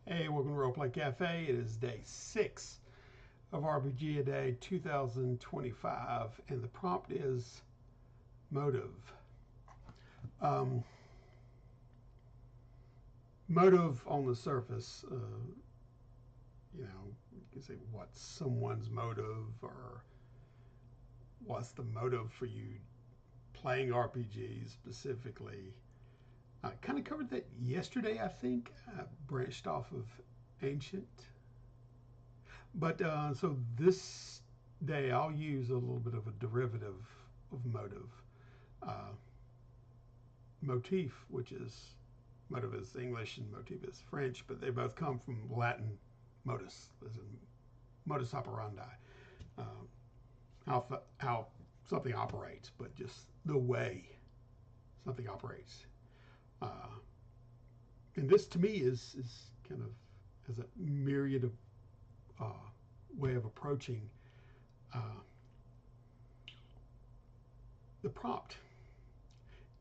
Hey, welcome to Roleplay Cafe. It is day 6 of RPG A Day 2025, and the prompt is motive. Um, Motive on the surface, you can say what's someone's motive or what's the motive for you playing RPGs specifically. I kind of covered that yesterday, I think. I branched off of Ancient. But so this day I'll use a little bit of a derivative of motive. Uh, Motif, which is motive is English and motif is French, but they both come from Latin modus, as in modus operandi, uh, how something operates, but just the way something operates. Uh, and this to me is kind of as a myriad of way of approaching uh, the prompt.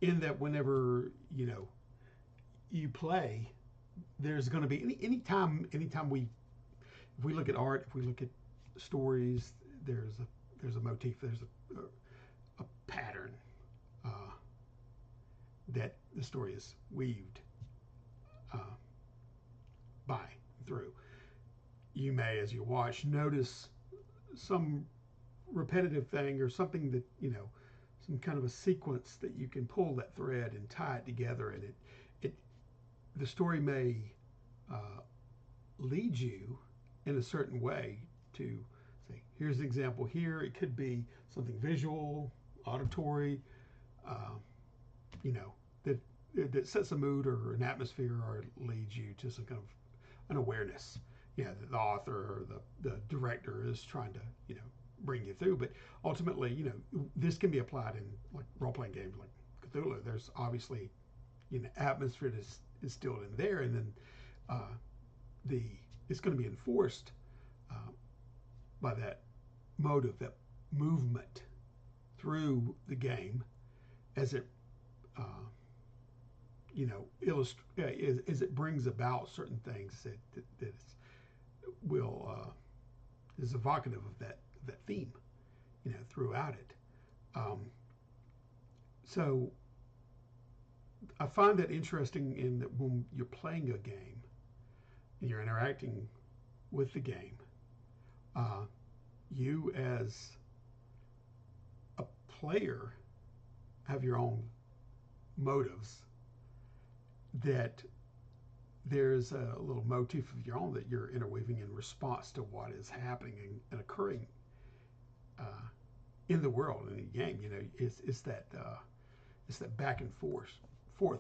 In that, whenever you play, there's going to be anytime if we look at art, if we look at stories, there's a motif, there's a pattern uh, that the story is weaved uh, by through. You may, as you watch, notice some repetitive thing or something that some kind of a sequence that you can pull that thread and tie it together, and it the story may uh, lead you in a certain way to say, here's an example here. It could be something visual, auditory, uh, you know, that that sets a mood or an atmosphere, or it leads you to some kind of an awareness. Yeah, that the author or the director is trying to bring you through. But ultimately, this can be applied in like role playing games like Cthulhu. There's obviously atmosphere that's instilled in there, and then uh, the it's going to be enforced uh, by that motive, that movement through the game as it as it brings about certain things that will is evocative of that theme, throughout it. Um, so I find that interesting in that when you're playing a game and you're interacting with the game, uh, you as a player have your own motives, that there's a little motif of your own that you're interweaving in response to what is happening and occurring uh, in the world in the game. It's that back and forth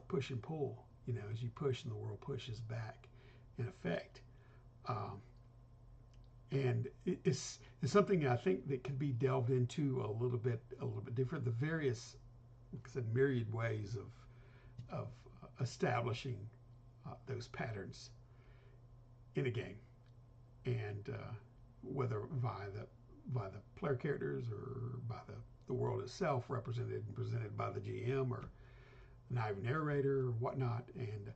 push and pull. As you push and the world pushes back, in effect. Um, and it's something I think that can be delved into a little bit different. The various, like I said, myriad ways of establishing those patterns in a game, and whether by the player characters or by the world itself, represented and presented by the GM or live narrator or whatnot. And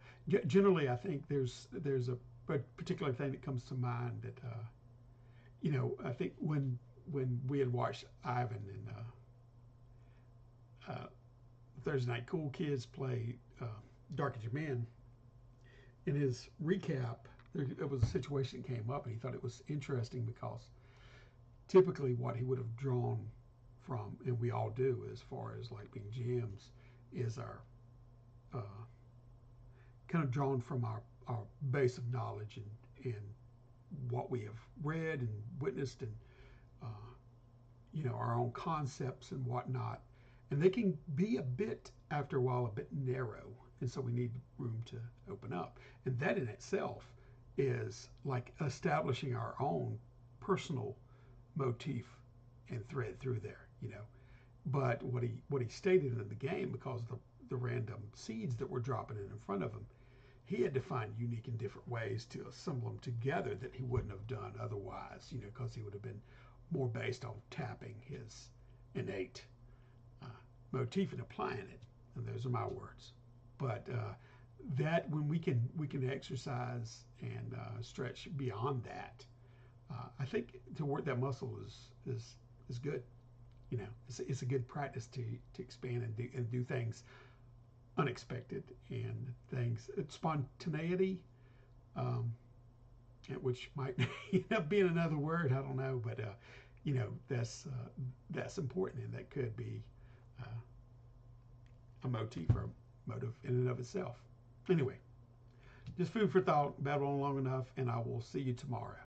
generally, I think there's a particular thing that comes to mind that I think when we had watched Ivan and Thursday Night Cool Kids play Dark Age of Man, in his recap, it was a situation that came up, and he thought it was interesting because typically what he would have drawn from, and we all do as far as like being GMs, is our kind of drawn from our base of knowledge and what we have read and witnessed, and our own concepts and whatnot. And they can be after a while, a bit narrow. And so we need room to open up. And that in itself is like establishing our own personal motif and thread through there. But what he stated in the game, because of the random seeds that were dropping in front of him, he had to find unique and different ways to assemble them together that he wouldn't have done otherwise, because he would have been more based on tapping his innate motif and applying it. And those are my words. But that when we can exercise and stretch beyond that, I think to work that muscle is good. You know, it's a good practice to expand and do things unexpected and things spontaneity, um, which might end up being another word. I don't know, but you know that's important, and that could be uh, a motif or a motive in and of itself. Anyway, just food for thought. Babble on long enough, and I will see you tomorrow.